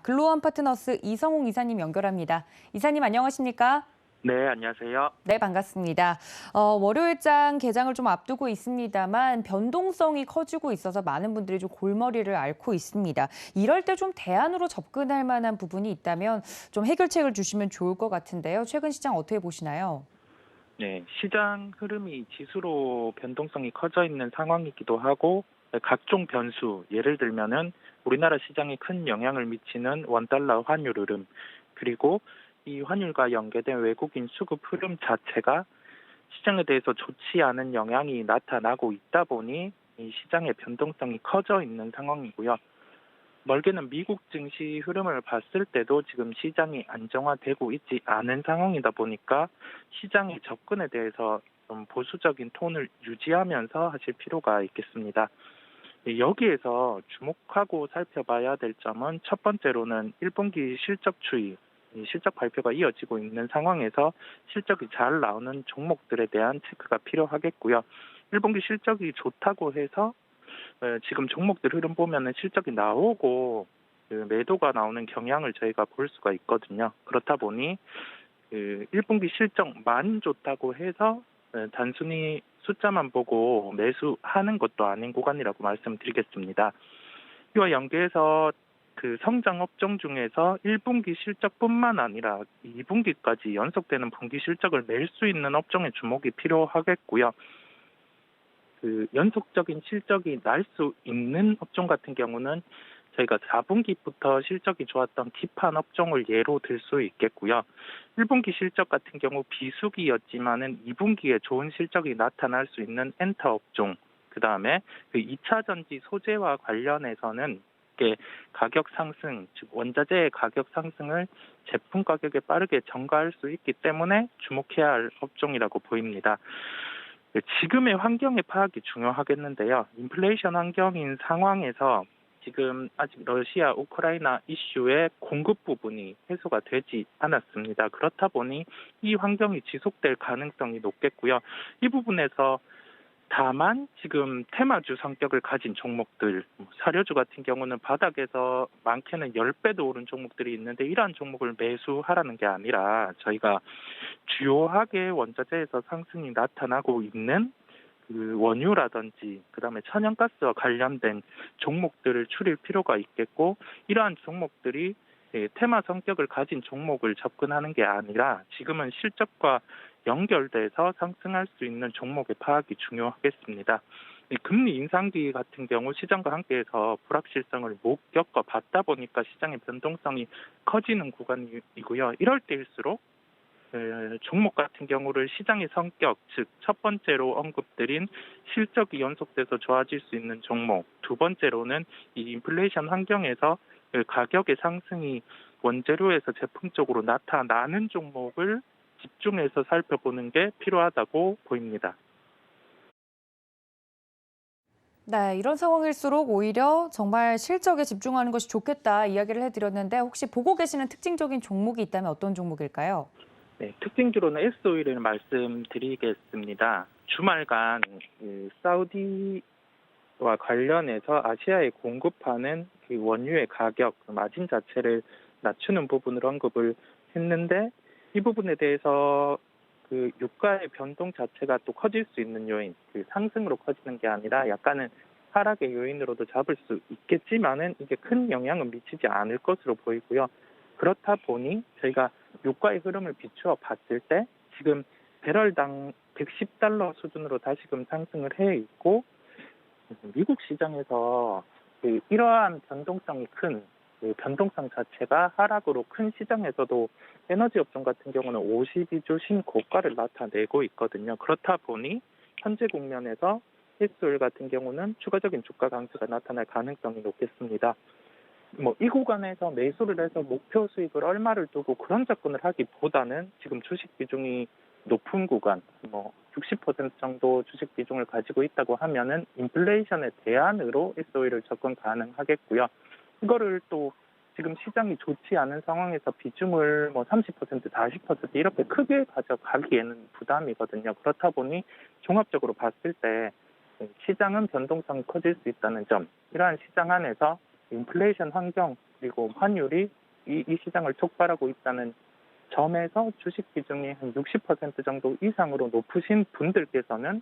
글로원 파트너스 이성웅 이사님 연결합니다. 이사님 안녕하십니까? 네, 안녕하세요. 네, 반갑습니다. 월요일장 개장을 좀 앞두고 있습니다만 변동성이 커지고 있어서 많은 분들이 좀 골머리를 앓고 있습니다. 이럴 때 좀 대안으로 접근할 만한 부분이 있다면 좀 해결책을 주시면 좋을 것 같은데요. 최근 시장 어떻게 보시나요? 네, 시장 흐름이 지수로 변동성이 커져 있는 상황이기도 하고 각종 변수, 예를 들면은 우리나라 시장에 큰 영향을 미치는 원달러 환율 흐름, 그리고 이 환율과 연계된 외국인 수급 흐름 자체가 시장에 대해서 좋지 않은 영향이 나타나고 있다 보니 이 시장의 변동성이 커져 있는 상황이고요. 멀게는 미국 증시 흐름을 봤을 때도 지금 시장이 안정화되고 있지 않은 상황이다 보니까 시장의 접근에 대해서 좀 보수적인 톤을 유지하면서 하실 필요가 있겠습니다. 여기에서 주목하고 살펴봐야 될 점은 첫 번째로는 1분기 실적 추이, 이 실적 발표가 이어지고 있는 상황에서 실적이 잘 나오는 종목들에 대한 체크가 필요하겠고요. 1분기 실적이 좋다고 해서 지금 종목들 흐름 보면은 실적이 나오고 그 매도가 나오는 경향을 저희가 볼 수가 있거든요. 그렇다 보니 그 1분기 실적만 좋다고 해서 단순히 숫자만 보고 매수하는 것도 아닌 구간이라고 말씀드리겠습니다. 이와 연계해서 그 성장 업종 중에서 1분기 실적뿐만 아니라 2분기까지 연속되는 분기 실적을 낼 수 있는 업종에 주목이 필요하겠고요. 그 연속적인 실적이 날 수 있는 업종 같은 경우는 저희가 4분기부터 실적이 좋았던 기판 업종을 예로 들 수 있겠고요. 1분기 실적 같은 경우 비수기였지만은 2분기에 좋은 실적이 나타날 수 있는 엔터 업종, 그다음에 그 2차 전지 소재와 관련해서는 이게 가격 상승, 즉 원자재의 가격 상승을 제품 가격에 빠르게 전가할 수 있기 때문에 주목해야 할 업종이라고 보입니다. 지금의 환경의 파악이 중요하겠는데요. 인플레이션 환경인 상황에서 지금 아직 러시아, 우크라이나 이슈의 공급 부분이 해소가 되지 않았습니다. 그렇다 보니 이 환경이 지속될 가능성이 높겠고요. 이 부분에서 다만 지금 테마주 성격을 가진 종목들, 사료주 같은 경우는 바닥에서 많게는 10배도 오른 종목들이 있는데 이러한 종목을 매수하라는 게 아니라 저희가 주요하게 원자재에서 상승이 나타나고 있는 그 원유라든지 그다음에 천연가스와 관련된 종목들을 추릴 필요가 있겠고, 이러한 종목들이 테마 성격을 가진 종목을 접근하는 게 아니라 지금은 실적과 연결돼서 상승할 수 있는 종목의 파악이 중요하겠습니다. 이 금리 인상기 같은 경우 시장과 함께해서 불확실성을 못 겪어봤다 보니까 시장의 변동성이 커지는 구간이고요. 이럴 때일수록 종목 같은 경우를 시장의 성격, 즉 첫 번째로 언급드린 실적이 연속돼서 좋아질 수 있는 종목, 두 번째로는 이 인플레이션 환경에서 그 가격의 상승이 원재료에서 제품 쪽으로 나타나는 종목을 집중해서 살펴보는 게 필요하다고 보입니다. 네, 이런 상황일수록 오히려 정말 실적에 집중하는 것이 좋겠다 이야기를 해드렸는데 혹시 보고 계시는 특징적인 종목이 있다면 어떤 종목일까요? 네, 특징주로는 S-오일을 말씀드리겠습니다. 주말간 그 사우디와 관련해서 아시아에 공급하는 그 원유의 가격, 그 마진 자체를 낮추는 부분을 언급을 했는데, 이 부분에 대해서 그 유가의 변동 자체가 또 커질 수 있는 요인, 그 상승으로 커지는 게 아니라 약간은 하락의 요인으로도 잡을 수 있겠지만은 이게 큰 영향은 미치지 않을 것으로 보이고요. 그렇다 보니 저희가 유가의 흐름을 비추어 봤을 때 지금 배럴당 110달러 수준으로 다시금 상승을 해 있고, 미국 시장에서 그 이러한 변동성이 큰 그 변동성 자체가 하락으로 큰 시장에서도 에너지 업종 같은 경우는 52주 신고가를 나타내고 있거든요. 그렇다 보니 현재 국면에서 헬스오일 같은 경우는 추가적인 주가 강세가 나타날 가능성이 높겠습니다. 이 구간에서 매수를 해서 목표 수익을 얼마를 두고 그런 접근을 하기보다는 지금 주식 비중이 높은 구간, 60% 정도 주식 비중을 가지고 있다고 하면은 인플레이션의 대안으로 S-오일을 접근 가능하겠고요. 이거를 또 지금 시장이 좋지 않은 상황에서 비중을 30%, 40% 이렇게 크게 가져가기에는 부담이거든요. 그렇다 보니 종합적으로 봤을 때 시장은 변동성이 커질 수 있다는 점, 이러한 시장 안에서 인플레이션 환경, 그리고 환율이 이 시장을 촉발하고 있다는 점에서 주식 비중이 한 60% 정도 이상으로 높으신 분들께서는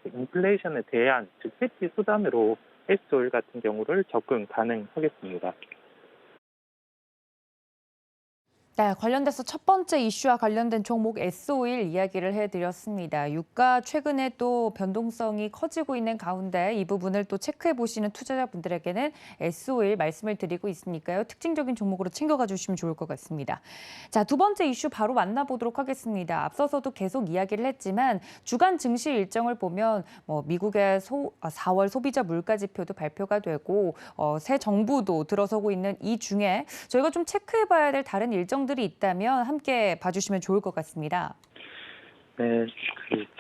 인플레이션에 대한 즉 해지 수단으로 S오일 같은 경우를 접근 가능하겠습니다. 네, 관련돼서 첫 번째 이슈와 관련된 종목 S오일 이야기를 해드렸습니다. 유가 최근에 또 변동성이 커지고 있는 가운데 이 부분을 또 체크해 보시는 투자자분들에게는 S오일 말씀을 드리고 있으니까요. 특징적인 종목으로 챙겨가 주시면 좋을 것 같습니다. 자, 두 번째 이슈 바로 만나보도록 하겠습니다. 앞서서도 계속 이야기를 했지만 주간 증시 일정을 보면 미국의 4월 소비자 물가 지표도 발표가 되고 새 정부도 들어서고 있는 이 중에 저희가 좀 체크해 봐야 될 다른 일정들이 있다면 함께 봐주시면 좋을 것 같습니다. 네,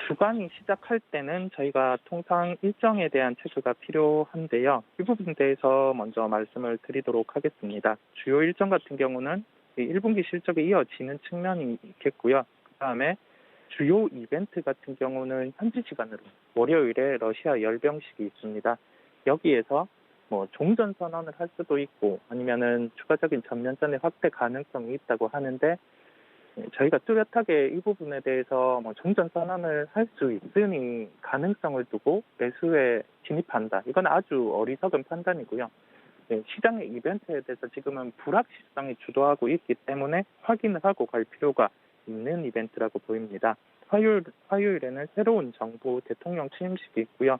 주간이 시작할 때는 저희가 통상 일정에 대한 체크가 필요한데요. 이 부분에 대해서 먼저 말씀을 드리도록 하겠습니다. 주요 일정 같은 경우는 1분기 실적에 이어지는 측면이 있겠고요. 그다음에 주요 이벤트 같은 경우는 현지 시간으로 월요일에 러시아 열병식이 있습니다. 여기에서 종전 선언을 할 수도 있고 아니면은 추가적인 전면전의 확대 가능성이 있다고 하는데 저희가 뚜렷하게 이 부분에 대해서 종전 선언을 할 수 있으니 가능성을 두고 매수에 진입한다. 이건 아주 어리석은 판단이고요. 시장의 이벤트에 대해서 지금은 불확실성이 주도하고 있기 때문에 확인을 하고 갈 필요가 있는 이벤트라고 보입니다. 화요일에는 새로운 정부 대통령 취임식이 있고요.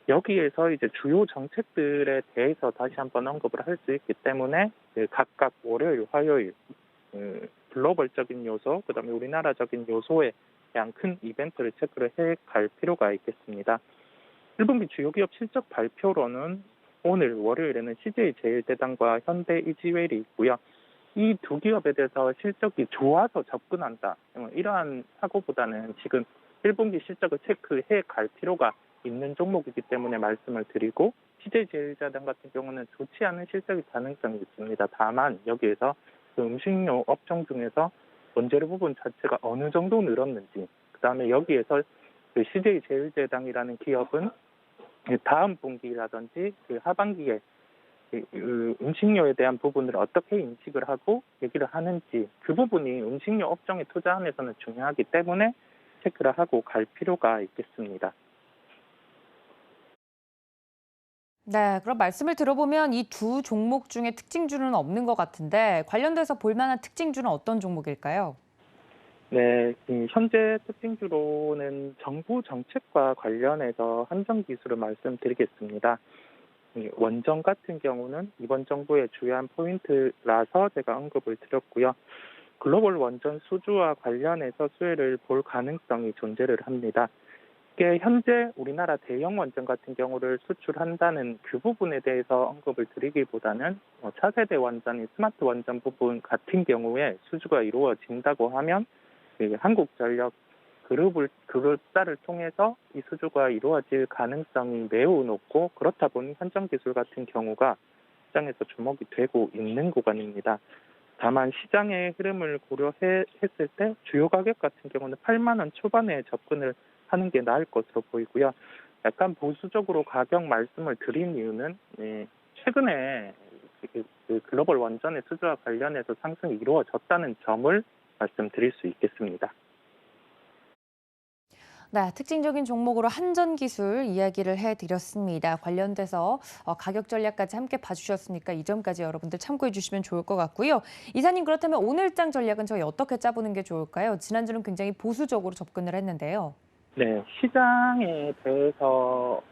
여기에서 이제 주요 정책들에 대해서 다시 한번 언급을 할 수 있기 때문에 각각 월요일, 화요일 글로벌적인 요소, 그다음에 우리나라적인 요소에 대한 큰 이벤트를 체크를 해 갈 필요가 있겠습니다. 1분기 주요 기업 실적 발표로는 오늘 월요일에는 CJ제일제당과 현대이지웰이 있고요. 이 두 기업에 대해서 실적이 좋아서 접근한다. 이러한 사고보다는 지금 1분기 실적을 체크해 갈 필요가 있는 종목이기 때문에 말씀을 드리고 CJ제일제당 같은 경우는 좋지 않은 실적일 가능성이 있습니다. 다만 여기에서 그 음식료 업종 중에서 원재료 부분 자체가 어느 정도 늘었는지, 그다음에 여기에서 그 CJ제일제당이라는 기업은 다음 분기라든지 그 하반기에 음식료에 대한 부분을 어떻게 인식을 하고 얘기를 하는지 그 부분이 음식료 업종에 투자함에서는 중요하기 때문에 체크를 하고 갈 필요가 있겠습니다. 네, 그럼 말씀을 들어보면 이 두 종목 중에 특징주는 없는 것 같은데 관련돼서 볼 만한 특징주는 어떤 종목일까요? 네, 현재 특징주로는 정부 정책과 관련해서 한정 기술을 말씀드리겠습니다. 이 원전 같은 경우는 이번 정부의 주요한 포인트라서 제가 언급을 드렸고요. 글로벌 원전 수주와 관련해서 수혜를 볼 가능성이 존재를 합니다. 이게 현재 우리나라 대형 원전 같은 경우를 수출한다는 그 부분에 대해서 언급을 드리기보다는 차세대 원전인 스마트 원전 부분 같은 경우에 수주가 이루어진다고 하면 한국전력 그룹사를 통해서 이 수주가 이루어질 가능성이 매우 높고 그렇다 보니 현정기술 같은 경우가 시장에서 주목이 되고 있는 구간입니다. 다만 시장의 흐름을 고려했을 때 주요 가격 같은 경우는 8만 원 초반에 접근을 하는 게 나을 것으로 보이고요. 약간 보수적으로 가격 말씀을 드린 이유는 최근에 그 글로벌 원전의 수주와 관련해서 상승이 이루어졌다는 점을 말씀드릴 수 있겠습니다. 네, 특징적인 종목으로 한전기술 이야기를 해드렸습니다. 관련돼서 가격 전략까지 함께 봐주셨으니까 이 점까지 여러분들 참고해 주시면 좋을 것 같고요. 이사님, 그렇다면 오늘장 전략은 저희 어떻게 짜보는 게 좋을까요? 지난주는 굉장히 보수적으로 접근을 했는데요. 네, 시장에 대해서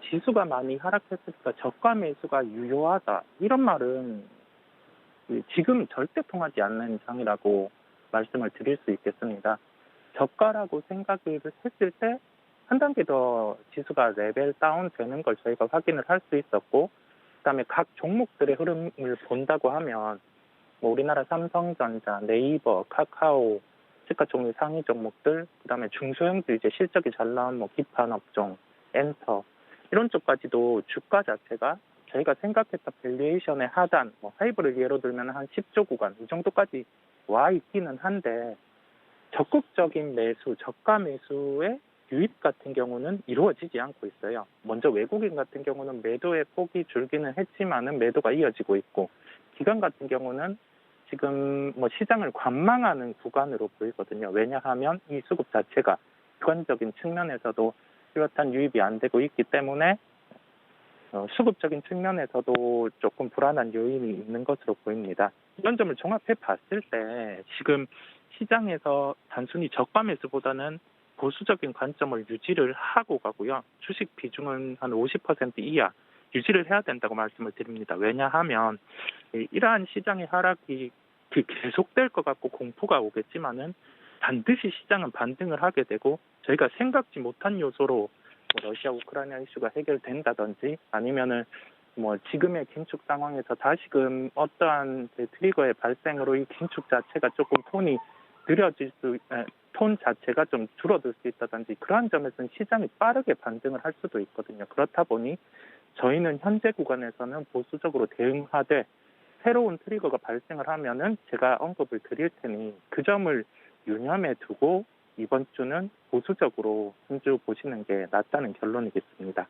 지수가 많이 하락했으니까 저가 매수가 유효하다. 이런 말은 지금 절대 통하지 않는 장이라고 말씀을 드릴 수 있겠습니다. 저가라고 생각을 했을 때 한 단계 더 지수가 레벨 다운 되는 걸 저희가 확인을 할 수 있었고, 그다음에 각 종목들의 흐름을 본다고 하면 우리나라 삼성전자, 네이버, 카카오, 시가총액 상위 종목들, 그다음에 중소형들 이제 실적이 잘 나온 기판 업종, 엔터 이런 쪽까지도 주가 자체가 저희가 생각했던 밸류에이션의 하단, 하이브를 예로 들면 한 10조 구간 이 정도까지 와 있기는 한데 적극적인 매수, 저가 매수의 유입 같은 경우는 이루어지지 않고 있어요. 먼저 외국인 같은 경우는 매도의 폭이 줄기는 했지만은 매도가 이어지고 있고 기관 같은 경우는 지금 뭐 시장을 관망하는 구간으로 보이거든요. 왜냐하면 이 수급 자체가 객관적인 측면에서도 뚜렷한 유입이 안 되고 있기 때문에 수급적인 측면에서도 조금 불안한 요인이 있는 것으로 보입니다. 이런 점을 종합해 봤을 때 지금 시장에서 단순히 저가 매수보다는 보수적인 관점을 유지를 하고 가고요. 주식 비중은 한 50% 이하 유지를 해야 된다고 말씀을 드립니다. 왜냐하면 이러한 시장의 하락이 계속될 것 같고 공포가 오겠지만은 반드시 시장은 반등을 하게 되고 저희가 생각지 못한 요소로 뭐 러시아 우크라이나 이슈가 해결된다든지 아니면은 뭐 지금의 긴축 상황에서 다시금 어떠한 트리거의 발생으로 이 긴축 자체가 조금 톤 자체가 좀 줄어들 수 있다든지 그러한 점에서는 시장이 빠르게 반등을 할 수도 있거든요. 그렇다 보니 저희는 현재 구간에서는 보수적으로 대응하되 새로운 트리거가 발생을 하면은 제가 언급을 드릴 테니 그 점을 유념해 두고 이번 주는 보수적으로 한 주 보시는 게 낫다는 결론이겠습니다.